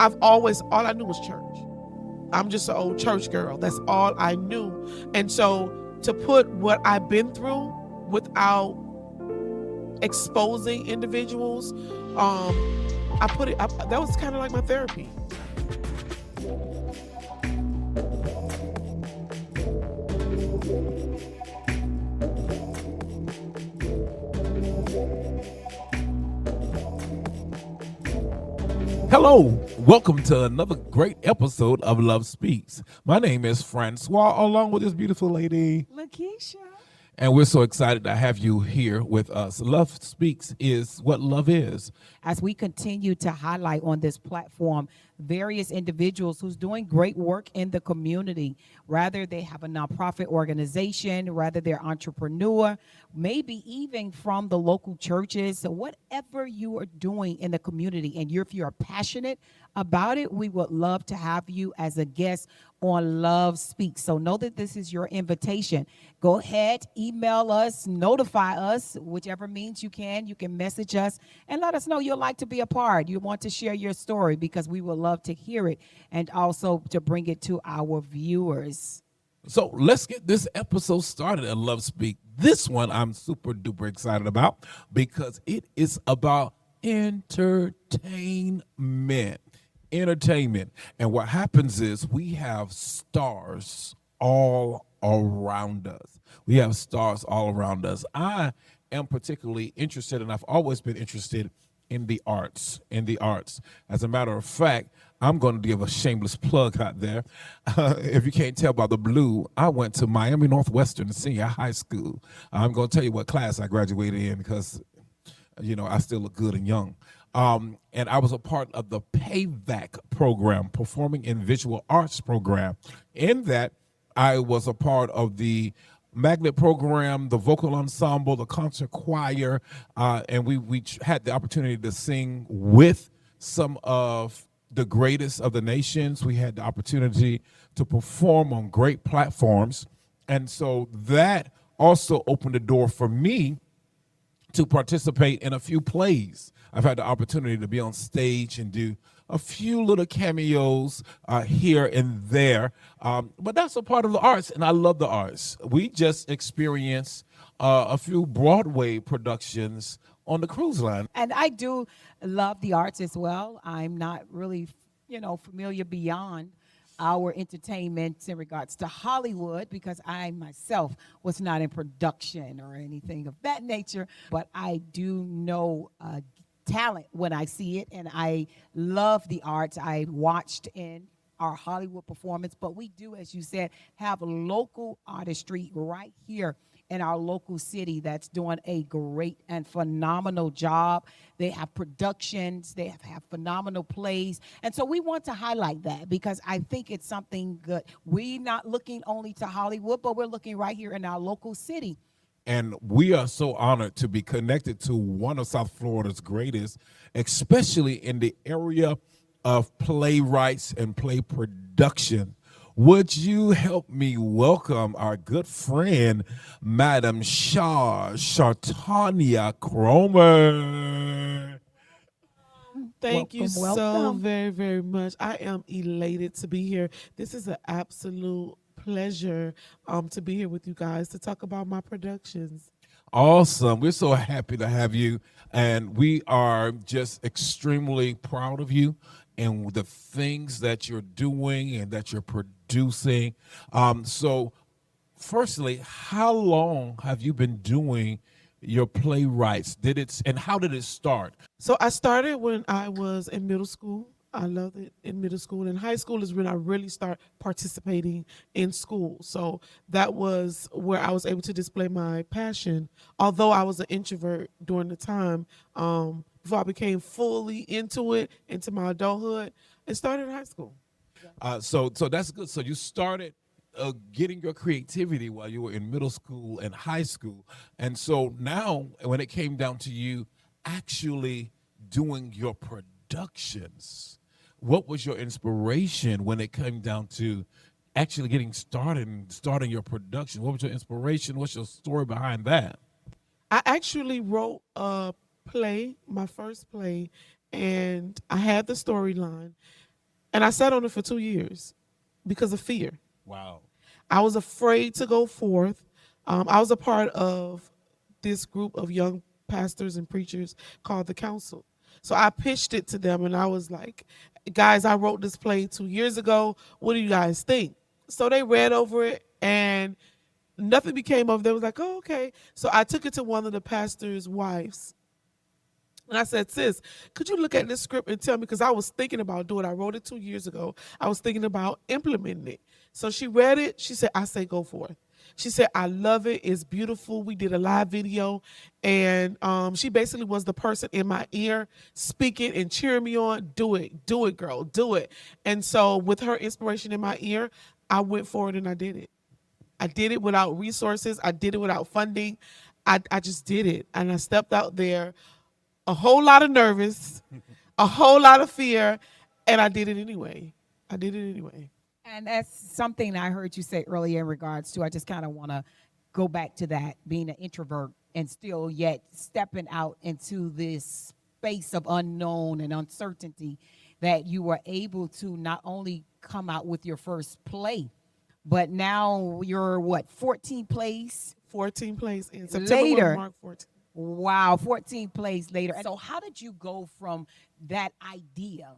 all I knew was church. I'm just an old church girl. That's all I knew. And so to put what I've been through without exposing individuals, that was kind of like my therapy. Hello, welcome to another great episode of Love Speaks. My name is Francois, along with this beautiful lady, Lakeisha. and we're so excited to have you here with us. Love Speaks is what love is. As we continue to highlight on this platform various individuals who's doing great work in the community, rather they have a nonprofit organization, rather they're entrepreneur, maybe even from the local churches. So whatever you are doing in the community, and if you're passionate about it, we would love to have you as a guest on Love Speaks. So know that this is your invitation. Go ahead, email us, notify us, whichever means you can. You can message us and let us know you'd like to be a part. You want to share your story, because we would love to hear it and also to bring it to our viewers. So let's get this episode started at Love Speak. This one I'm super duper excited about because it is about entertainment. And what happens is we have stars all around us. We have stars all around us. I am particularly interested, and I've always been interested in the arts. As a matter of fact, I'm going to give a shameless plug out there. If you can't tell by the blue, I went to Miami Northwestern Senior High School. I'm going to tell you what class I graduated in because, I still look good and young. And I was a part of the PAVAC program, Performing in Visual Arts program. In that, I was a part of the magnet program, the vocal ensemble, the concert choir, and we had the opportunity to sing with some of the greatest of the nations. We had the opportunity to perform on great platforms, and so that also opened the door for me to participate in a few plays. I've had the opportunity to be on stage and do a few little cameos here and there, but that's a part of the arts, and I love the arts. We just experienced a few Broadway productions on the cruise line. And I do love the arts as well. I'm not really, familiar beyond our entertainment in regards to Hollywood, because I myself was not in production or anything of that nature, but I do know talent when I see it, and I love the arts. I watched in our Hollywood performance, but we do, as you said, have local artistry right here in our local city that's doing a great and phenomenal job. They have productions, they have phenomenal plays. And so we want to highlight that because I think it's something good. We're not looking only to Hollywood, but we're looking right here in our local city. And we are so honored to be connected to one of South Florida's greatest, especially in the area of playwrights and play production. Would you help me welcome our good friend, Madam Sharr, Shartania Cromer? Thank you Welcome, so welcome. very, very much. I am elated to be here. This is an absolute pleasure to be here with you guys to talk about my productions. Awesome. We're so happy to have you. And we are just extremely proud of you and the things that you're doing and that you're producing. So, firstly, how long have you been doing your playwrights? And how did it start? So I started when I was in middle school. I loved it in middle school. And high school is when I really start participating in school. So that was where I was able to display my passion. Although I was an introvert during the time, before I became fully into my adulthood, it started in high school. So that's good. So you started getting your creativity while you were in middle school and high school. And so now when it came down to you actually doing your productions, what was your inspiration when it came down to actually getting started and starting your production? What was your inspiration? What's your story behind that? I actually wrote a play, my first play, and I had the storyline. And I sat on it for 2 years because of fear. Wow. I was afraid to go forth. I was a part of this group of young pastors and preachers called the Council. So I pitched it to them and I was like, guys, I wrote this play 2 years ago. What do you guys think? So they read over it and nothing became of it. They was like, oh, okay. So I took it to one of the pastor's wives. And I said, sis, could you look at this script and tell me? Because I was thinking about doing it. I wrote it 2 years ago. I was thinking about implementing it. So she read it. She said, I say go for it. She said, I love it. It's beautiful. We did a live video. And she basically was the person in my ear speaking and cheering me on. Do it, girl, do it. And so with her inspiration in my ear, I went for it and I did it. I did it without resources. I did it without funding. I just did it. And I stepped out there a whole lot of nervous, a whole lot of fear, and I did it anyway. I did it anyway. And that's something I heard you say earlier in regards to, I just kind of want to go back to that, being an introvert and still yet stepping out into this space of unknown and uncertainty, that you were able to not only come out with your first play, but now you're what, 14 plays? 14 plays in September. Later. Mark 14. Wow, 14 plays later. And so how did you go from that idea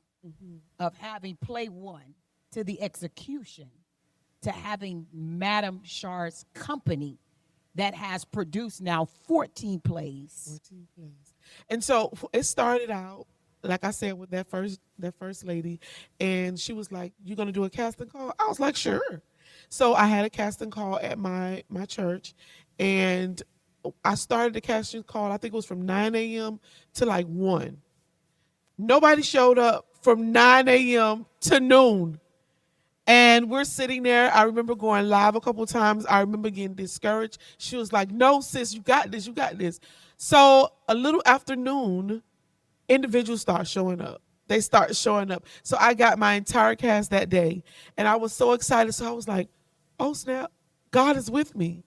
of having play one to the execution to having Madam Sharr's company that has produced now 14 plays? 14 plays. And so it started out, like I said, with that first lady, and she was like, "You gonna do a casting call?" I was like, "Sure." So I had a casting call at my church, and I started the casting call. I think it was from 9 a.m. to like 1. Nobody showed up from 9 a.m. to noon. And we're sitting there. I remember going live a couple times. I remember getting discouraged. She was like, "No, sis, you got this. You got this." So a little after noon, individuals start showing up. They start showing up. So I got my entire cast that day. And I was so excited. So I was like, oh, snap. God is with me.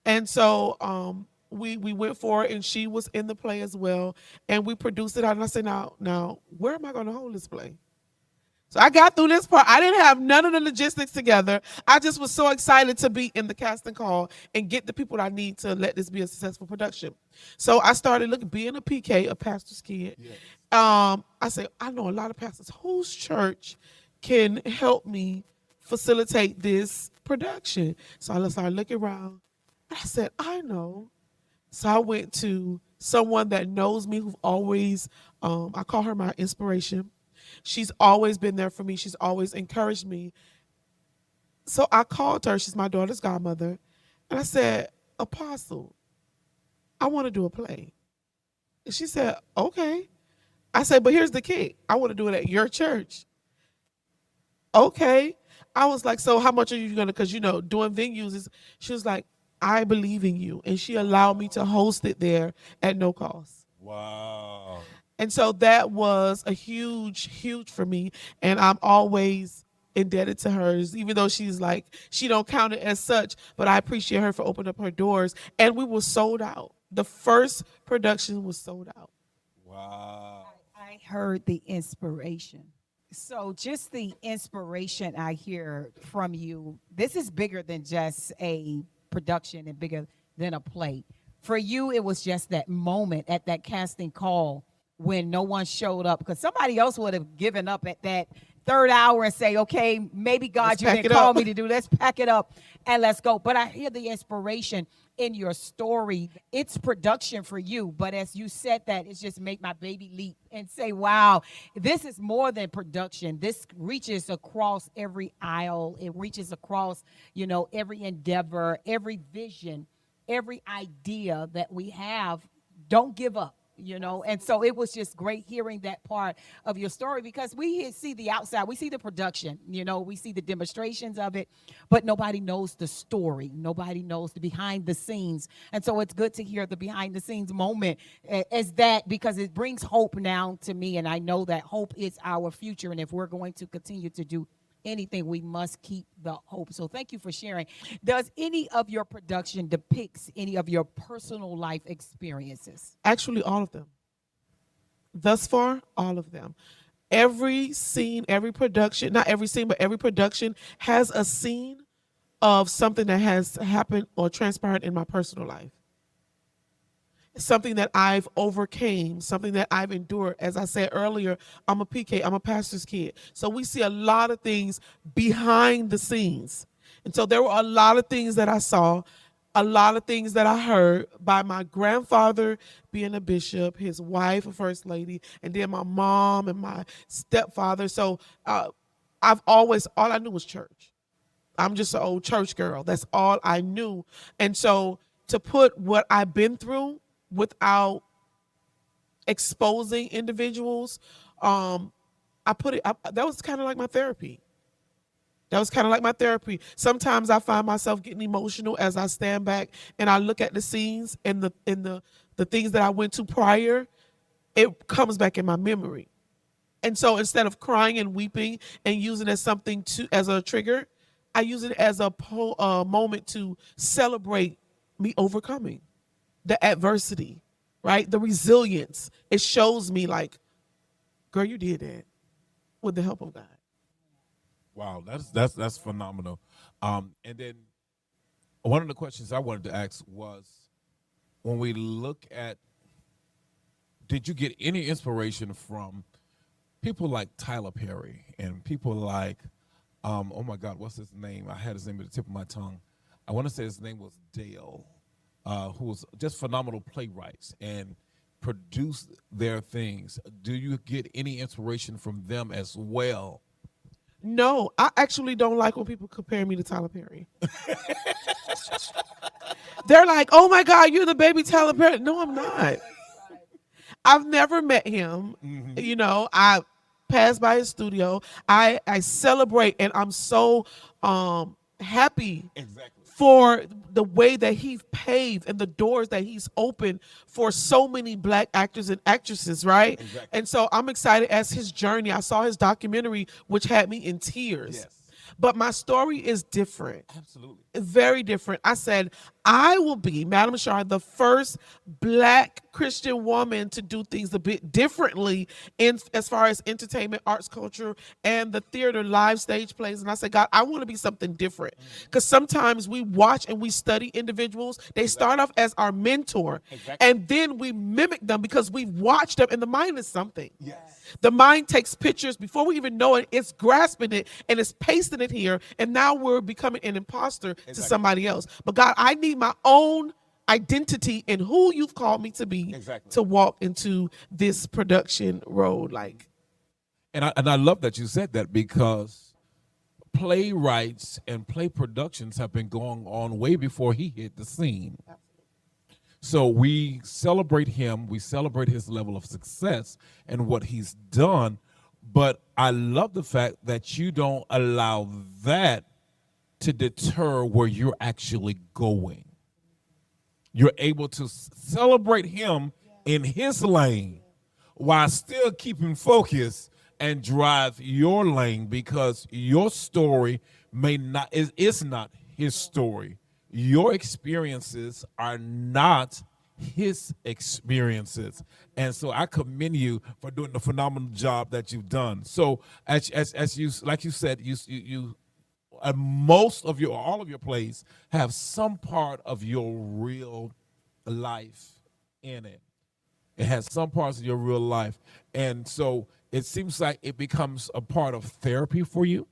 And so we went for it, and she was in the play as well. And we produced it out. And I said, now, where am I going to hold this play? So I got through this part. I didn't have none of the logistics together. I just was so excited to be in the casting call and get the people I need to let this be a successful production. So I started being a PK, a pastor's kid. Yes. I said, I know a lot of pastors whose church can help me facilitate this production. So I started looking around. I said, I know. So I went to someone that knows me, who always, I call her my inspiration. She's always been there for me. She's always encouraged me. So I called her. She's my daughter's godmother. And I said, Apostle, I want to do a play. And she said, okay. I said, but here's the kick. I want to do it at your church. Okay. I was like, so how much are you going to, because, doing venues is, she was like, I believe in you. And she allowed me to host it there at no cost. Wow. And so that was a huge for me. And I'm always indebted to hers, even though she's like, she don't count it as such, but I appreciate her for opening up her doors. And we were sold out. The first production was sold out. Wow. I heard the inspiration. So just the inspiration I hear from you, this is bigger than just a production and bigger than a play. For you, it was just that moment at that casting call when no one showed up, because somebody else would have given up at that third hour and say, okay, maybe God, you didn't call me to do, let's pack it up and let's go. But I hear the inspiration in your story. It's production for you, but as you said that, it's just make my baby leap and say, wow, this is more than production. This reaches across every aisle. It reaches across, every endeavor, every vision, every idea that we have. Don't give up. And so it was just great hearing that part of your story, because we see the outside, we see the production, we see the demonstrations of it, but nobody knows the story. Nobody knows the behind the scenes. And so it's good to hear the behind the scenes moment as that, because it brings hope now to me. And I know that hope is our future. And if we're going to continue to do anything, we must keep the hope. So thank you for sharing. Does any of your production depicts any of your personal life experiences? Actually, all of them. Thus far, all of them. every scene, every production, not every scene, but every production has a scene of something that has happened or transpired in my personal life. Something that I've overcame, something that I've endured. As I said earlier, I'm a PK, I'm a pastor's kid. So we see a lot of things behind the scenes. And so there were a lot of things that I saw, a lot of things that I heard by my grandfather being a bishop, his wife a first lady, and then my mom and my stepfather. So I've always, all I knew was church. I'm just an old church girl. That's all I knew. And so to put what I've been through without exposing individuals, I put it, that was kind of like my therapy. That was kind of like my therapy. Sometimes I find myself getting emotional as I stand back and I look at the scenes and the things that I went to prior. It comes back in my memory. And so instead of crying and weeping and using it as something to as a trigger, I use it as a moment to celebrate me overcoming the adversity, right? The resilience. It shows me like, girl, you did that with the help of God. Wow, that's phenomenal. And then one of the questions I wanted to ask was, when we look at, did you get any inspiration from people like Tyler Perry and people like, oh my God, what's his name? I had his name at the tip of my tongue. I want to say his name was Dale, who was just phenomenal playwrights and produced their things. Do you get any inspiration from them as well? No, I actually don't like when people compare me to Tyler Perry. They're like, oh my God, you're the baby Tyler Perry. No, I'm not. I've never met him. You know, I passed by his studio. I celebrate and I'm so happy Exactly. for the way that he's paved and the doors that he's opened for so many Black actors and actresses, right? Exactly. And so I'm excited as his journey. I saw his documentary, which had me in tears. Yes. But my story is different. Absolutely. Very different. I said, I will be, Madam Sharr, the first Black Christian woman to do things a bit differently in as far as entertainment, arts, culture, and the theater, live stage plays. And I said, God, I want to be something different. Because sometimes we watch and we study individuals. They start off as our mentor. Exactly. And then we mimic them because we've watched them, and the mind is something. Yes. The mind takes pictures before we even know it. It's grasping it and it's pasting it here. And now we're becoming an imposter to somebody else. But God, I need my own identity in who you've called me to be to walk into this production road. Like, And I love that you said that, because playwrights and play productions have been going on way before he hit the scene. So we celebrate him, we celebrate his level of success and what he's done. But I love the fact that you don't allow that to deter where you're actually going. You're able to celebrate him in his lane while still keeping focus and drive your lane, because your story may not is not his story. Your experiences are not his experiences. And so I commend you for doing the phenomenal job that you've done. So as you, like you said, you most of your, all of your plays have some part of your real life in it. It has some parts of your real life. And so it seems like it becomes a part of therapy for you.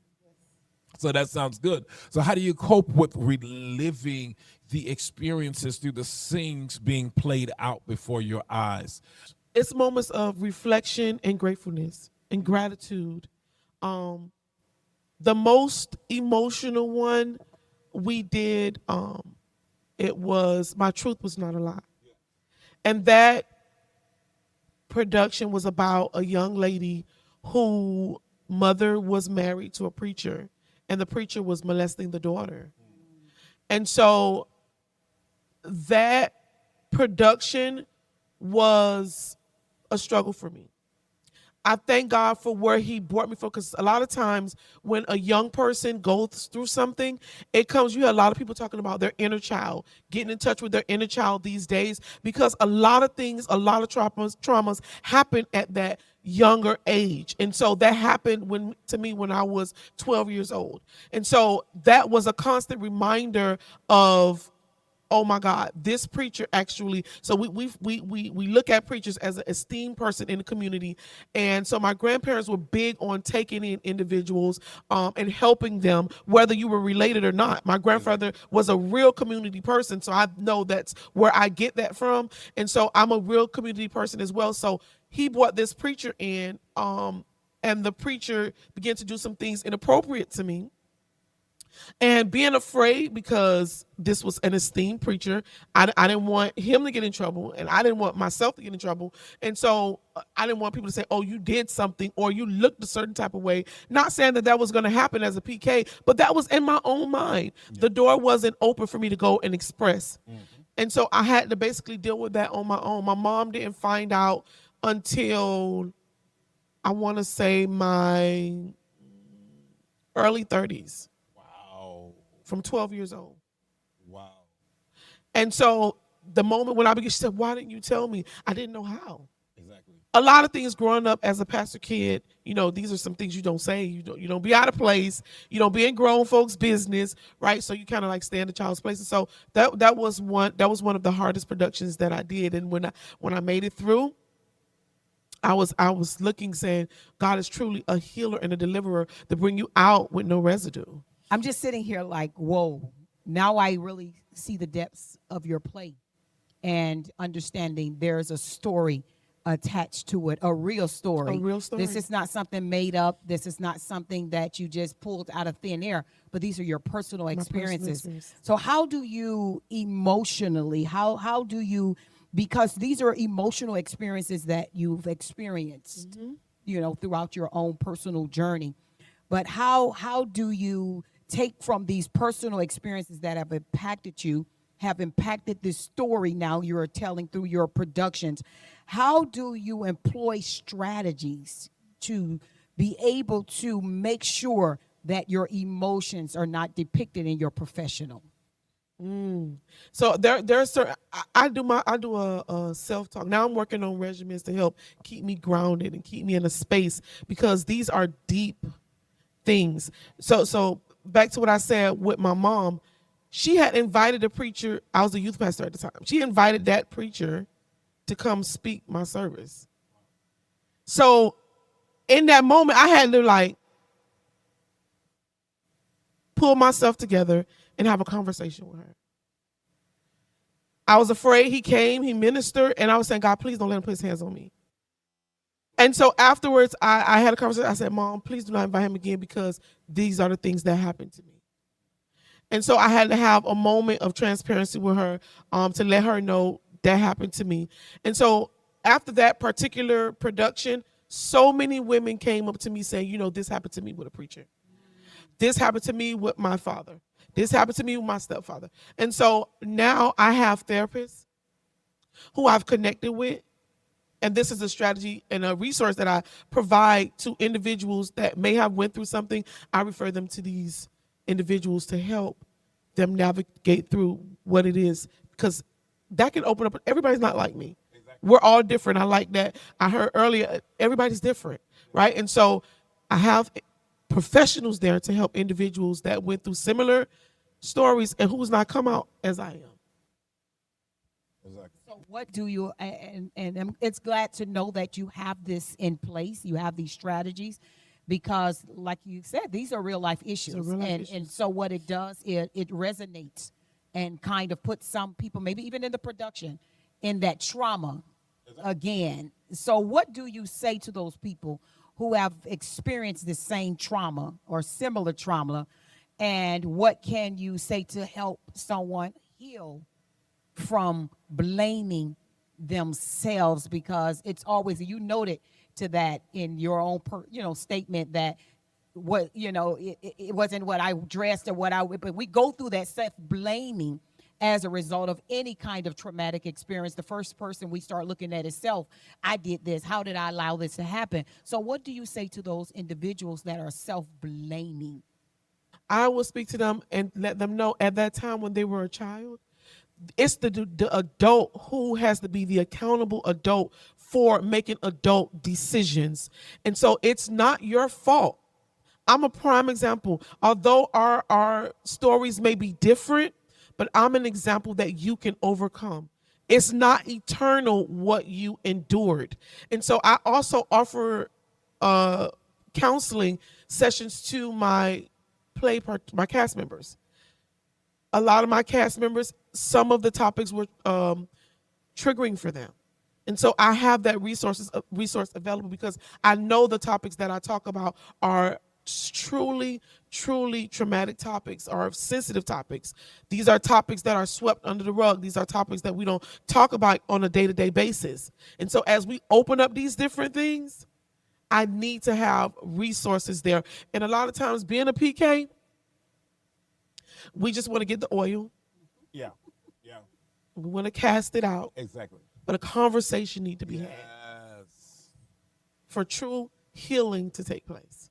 So that sounds good. So how do you cope with reliving the experiences through the scenes being played out before your eyes? it's moments of reflection and gratefulness and gratitude. The most emotional one we did, it was My Truth Was Not a Lie. And that production was about a young lady who mother was married to a preacher and the preacher was molesting the daughter. And so that production was a struggle for me. I thank God for where he brought me from, because a lot of times when a young person goes through something, it comes, you hear a lot of people talking about their inner child, getting in touch with their inner child these days, because a lot of things, a lot of traumas happen at that younger age. And so that happened to me when I was 12 years old. And so that was a constant reminder of, oh my God, this preacher actually. So we look at preachers as an esteemed person in the community, and so my grandparents were big on taking in individuals and helping them, whether you were related or not. My grandfather was a real community person, so I know that's where I get that from, and so I'm a real community person as well. So he brought this preacher in, and the preacher began to do some things inappropriate to me. And being afraid, because this was an esteemed preacher, I didn't want him to get in trouble, and I didn't want myself to get in trouble. And so I didn't want people to say, oh, you did something, or you looked a certain type of way. Not saying that that was going to happen as a PK, but that was in my own mind. Yeah. The door wasn't open for me to go and express. Mm-hmm. And so I had to basically deal with that on my own. My mom didn't find out until, I want to say, my early 30s. From 12 years old. Wow. And so the moment when I began, she said, why didn't you tell me? I didn't know how. Exactly. A lot of things growing up as a pastor kid, you know, these are some things you don't say. You don't be out of place. You don't be in grown folks' business, right? So you kind of like stay in the child's place. And so that was one of the hardest productions that I did. And when I made it through, I was looking, saying, God is truly a healer and a deliverer to bring you out with no residue. I'm just sitting here like, whoa, now I really see the depths of your play and understanding there's a story attached to it, a real story. A real story. This is not something made up. This is not something that you just pulled out of thin air, but these are your personal experiences. So how do you emotionally, how do you, because these are emotional experiences that you've experienced, mm-hmm. you know, throughout your own personal journey, but how do you take from these personal experiences that have impacted you, have impacted this story now you're telling through your productions? How do you employ strategies to be able to make sure that your emotions are not depicted in your professional? So there's certain, I do a self-talk. Now I'm working on regimens to help keep me grounded and keep me in a space, because these are deep things. So back to what I said with my mom, she had invited a preacher. I was a youth pastor at the time. She invited that preacher to come speak my service. So in that moment, I had to like pull myself together and have a conversation with her. I was afraid. He came, he ministered, and I was saying, God, please don't let him put his hands on me. And so afterwards, I had a conversation. I said, Mom, please do not invite him again, because these are the things that happened to me. And so I had to have a moment of transparency with her to let her know that happened to me. And so after that particular production, so many women came up to me saying, you know, this happened to me with a preacher. This happened to me with my father. This happened to me with my stepfather. And so now I have therapists who I've connected with. And this is a strategy and a resource that I provide to individuals that may have went through something. I refer them to these individuals to help them navigate through what it is, because that can open up. Everybody's not like me. Exactly. We're all different. I like that. I heard earlier, everybody's different, right? And so I have professionals there to help individuals that went through similar stories and who's not come out as I am. Exactly. So what do you, and it's glad to know that you have this in place, you have these strategies, because like you said, these are real life issues. And so what it does, it resonates and kind of puts some people, maybe even in the production, in that trauma again. So what do you say to those people who have experienced the same trauma or similar trauma, and what can you say to help someone heal from blaming themselves? Because it's always, you noted to that in your own statement, that what it wasn't what I dressed or what but we go through that self-blaming, as a result of any kind of traumatic experience. The first person we start looking at is self. I did this. How did I allow this to happen? So, what do you say to those individuals that are self blaming? I will speak to them and let them know at that time when they were a child, it's the adult who has to be the accountable adult for making adult decisions. And so it's not your fault. I'm a prime example. Although our stories may be different, but I'm an example that you can overcome. It's not eternal what you endured. And so I also offer uh, counseling sessions to my cast members. A lot of my cast members, some of the topics were triggering for them. And so I have that resource available because I know the topics that I talk about are truly traumatic topics, are sensitive topics. These are topics that are swept under the rug. These are topics that we don't talk about on a day-to-day basis. And so as we open up these different things, I need to have resources there. And a lot of times being a PK, we just want to get the oil. Yeah. Yeah. We want to cast it out. Exactly. But a conversation need to be had Yes. for true healing to take place.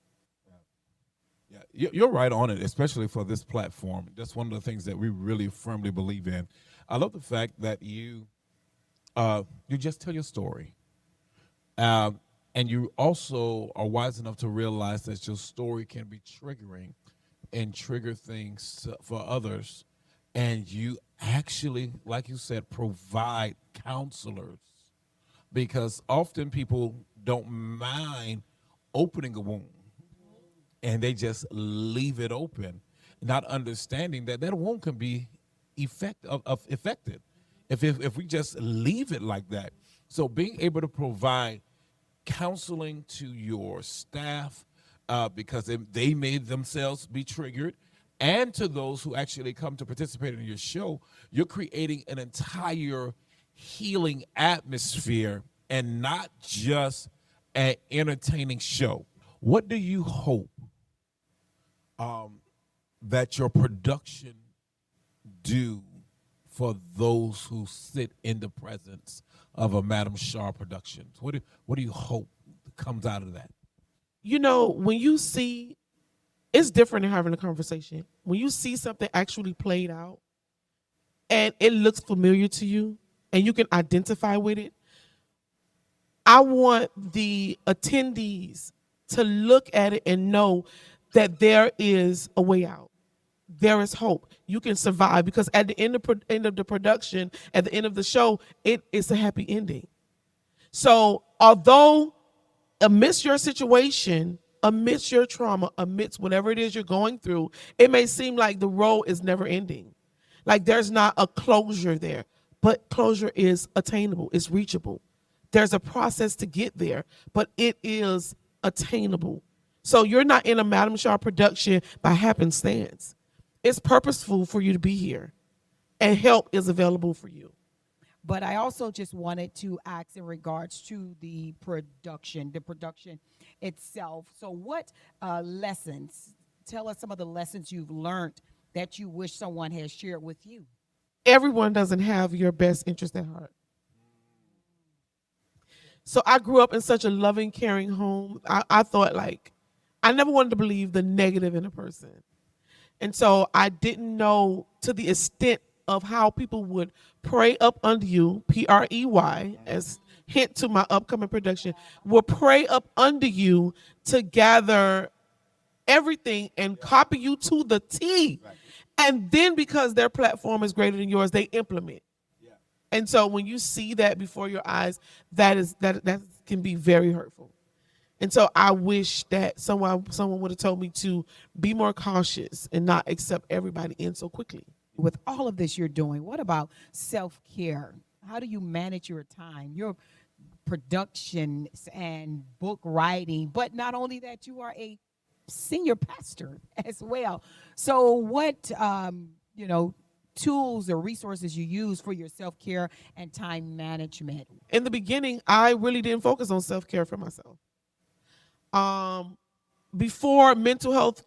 Yeah, you're right on it, especially for this platform. That's one of the things that we really firmly believe in. I love the fact that you just tell your story, and you also are wise enough to realize that your story can be triggering and trigger things for others, and you actually, like you said, provide counselors because often people don't mind opening a wound and they just leave it open, not understanding that that wound can be affected if we just leave it like that. So being able to provide counseling to your staff because they may themselves be triggered, and to those who actually come to participate in your show, you're creating an entire healing atmosphere and not just an entertaining show. What do you hope that your production do for those who sit in the presence of a Madam Sharr production? What do you hope comes out of that? You know, when you see, it's different than having a conversation. When you see something actually played out and it looks familiar to you and you can identify with it, I want the attendees to look at it and know that there is a way out. There is hope. You can survive because at the end of the production, at the end of the show, it is a happy ending. So although amidst your situation, amidst your trauma, amidst whatever it is you're going through, it may seem like the road is never ending. Like there's not a closure there, but closure is attainable, it's reachable. There's a process to get there, but it is attainable. So you're not in a Madam Sharr production by happenstance. It's purposeful for you to be here, and help is available for you. But I also just wanted to ask in regards to the production itself. So, what lessons? Tell us some of the lessons you've learned that you wish someone had shared with you. Everyone doesn't have your best interest at heart. So I grew up in such a loving, caring home. I thought like, I never wanted to believe the negative in a person. And so I didn't know to the extent of how people would pray up under you, PREY, as hint to my upcoming production, will pray up under you to gather everything and copy you to the T. And then because their platform is greater than yours, they implement. And so when you see that before your eyes, that can be very hurtful. And so I wish that someone would have told me to be more cautious and not accept everybody in so quickly. With all of this you're doing, what about self-care? How do you manage your time, your production and book writing? But not only that, you are a senior pastor as well. So what, tools or resources you use for your self-care and time management? In the beginning, I really didn't focus on self-care for myself. Before mental health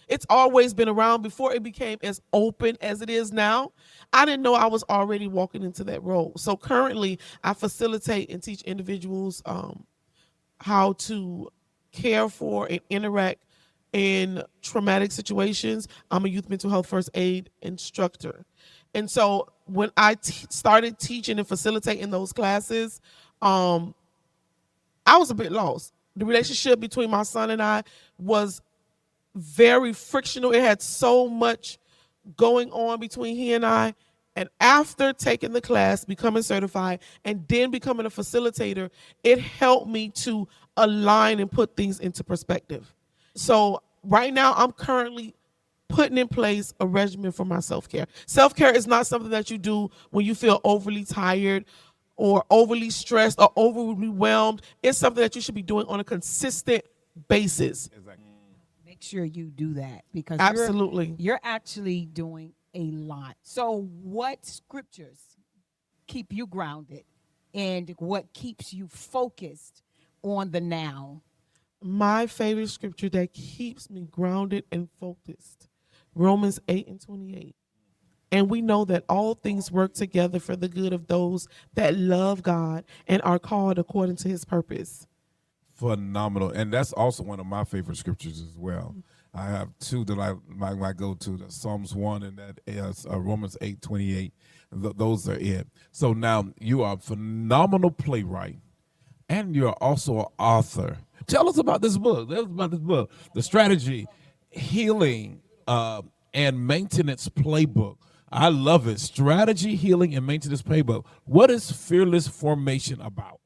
it's always been around before it became as open as it is now. I didn't know I was already walking into that role. So currently, I facilitate and teach individuals how to care for and interact in traumatic situations. I'm a youth mental health first aid instructor. And so when I started teaching and facilitating those classes, I was a bit lost. The relationship between my son and I was very frictional. It had so much going on between he and I. And after taking the class, becoming certified, and then becoming a facilitator, it helped me to align and put things into perspective. So right now, I'm currently putting in place a regimen for my self-care. Self-care is not something that you do when you feel overly tired or overly stressed or overwhelmed. It's something that you should be doing on a consistent basis. Exactly. Make sure you do that because Absolutely. you're actually doing a lot. So what scriptures keep you grounded and what keeps you focused on the now? My favorite scripture that keeps me grounded and focused, Romans 8:28. And we know that all things work together for the good of those that love God and are called according to his purpose. Phenomenal. And that's also one of my favorite scriptures as well. I have two that I go to, the Psalms 1 and that is Romans 8:28. Those are it. So now you are a phenomenal playwright and you're also an author. Tell us about this book. Tell us about this book, The Strategy, Healing, and Maintenance Playbook. I love it. Strategy, Healing, and Maintenance Playbook. What is Fearless Formation about?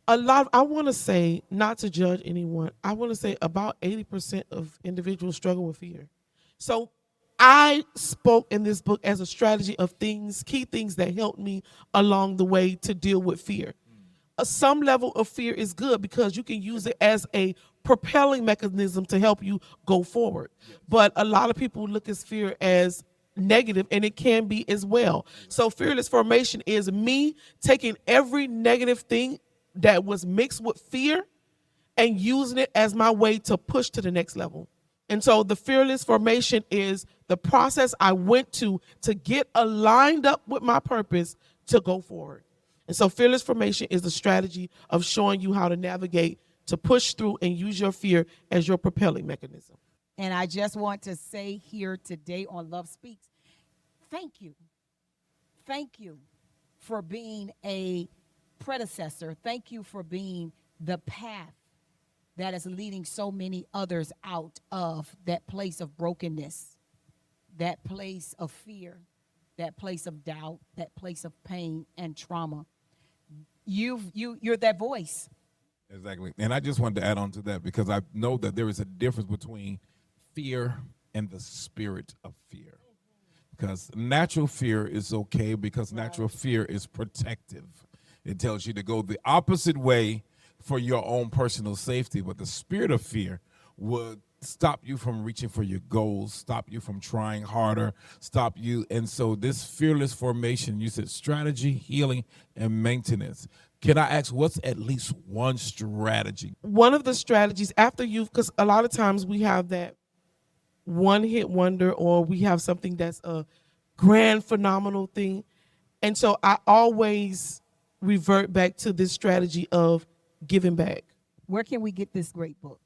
I want to say, not to judge anyone, I want to say about 80% of individuals struggle with fear. So I spoke in this book as a strategy of key things that helped me along the way to deal with fear. Some level of fear is good because you can use it as a propelling mechanism to help you go forward. But a lot of people look at fear as negative, and it can be as well. So fearless formation is me taking every negative thing that was mixed with fear and using it as my way to push to the next level. And so the fearless formation is the process I went to get aligned up with my purpose to go forward. And so fearless formation is the strategy of showing you how to navigate, to push through and use your fear as your propelling mechanism. And I just want to say here today on Love Speaks, thank you. Thank you for being a predecessor. Thank you for being the path that is leading so many others out of that place of brokenness, that place of fear, that place of doubt, that place of pain and trauma. You're that voice. Exactly. And I just wanted to add on to that because I know that there is a difference between fear and the spirit of fear. Because natural fear is okay because natural fear is protective. It tells you to go the opposite way for your own personal safety. But the spirit of fear would stop you from reaching for your goals, stop you from trying harder, stop you. And so this fearless formation, you said strategy, healing, and maintenance. Can I ask what's at least one strategy? One of the strategies after because a lot of times we have that one hit wonder or we have something that's a grand, phenomenal thing. And so I always revert back to this strategy of giving back. Where can we get this great book?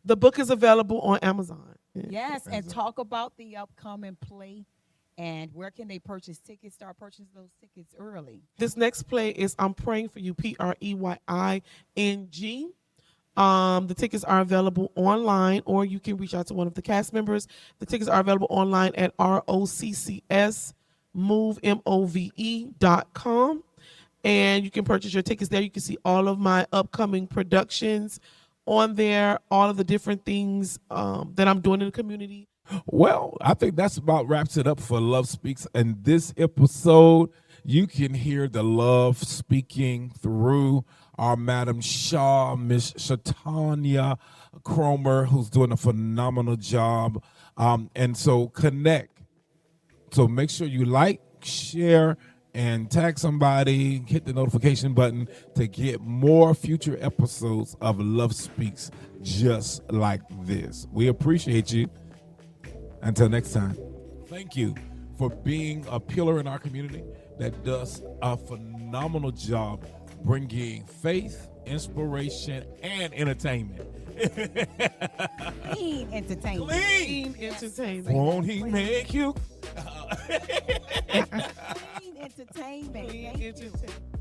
The book is available on Amazon. Yes, and talk about the upcoming play and where can they purchase tickets, start purchasing those tickets early. This next play is I'm Praying for You, PREYING. The tickets are available online or you can reach out to one of the cast members. The tickets are available online at ROCCSmove.com. And you can purchase your tickets there. You can see all of my upcoming productions on there, all of the different things that I'm doing in the community. Well, I think that's about wraps it up for Love Speaks. And this episode, you can hear the love speaking through our Madam Sharr, Miss Shatanya Cromer, who's doing a phenomenal job. And so connect. So make sure you like, share, and tag somebody, hit the notification button to get more future episodes of Love Speaks just like this. We appreciate you. Until next time, thank you for being a pillar in our community that does a phenomenal job bringing faith, inspiration, and entertainment. Clean entertainment. Clean. Entertainment. Won't he make you? Clean entertainment. Clean Thank you. entertainment.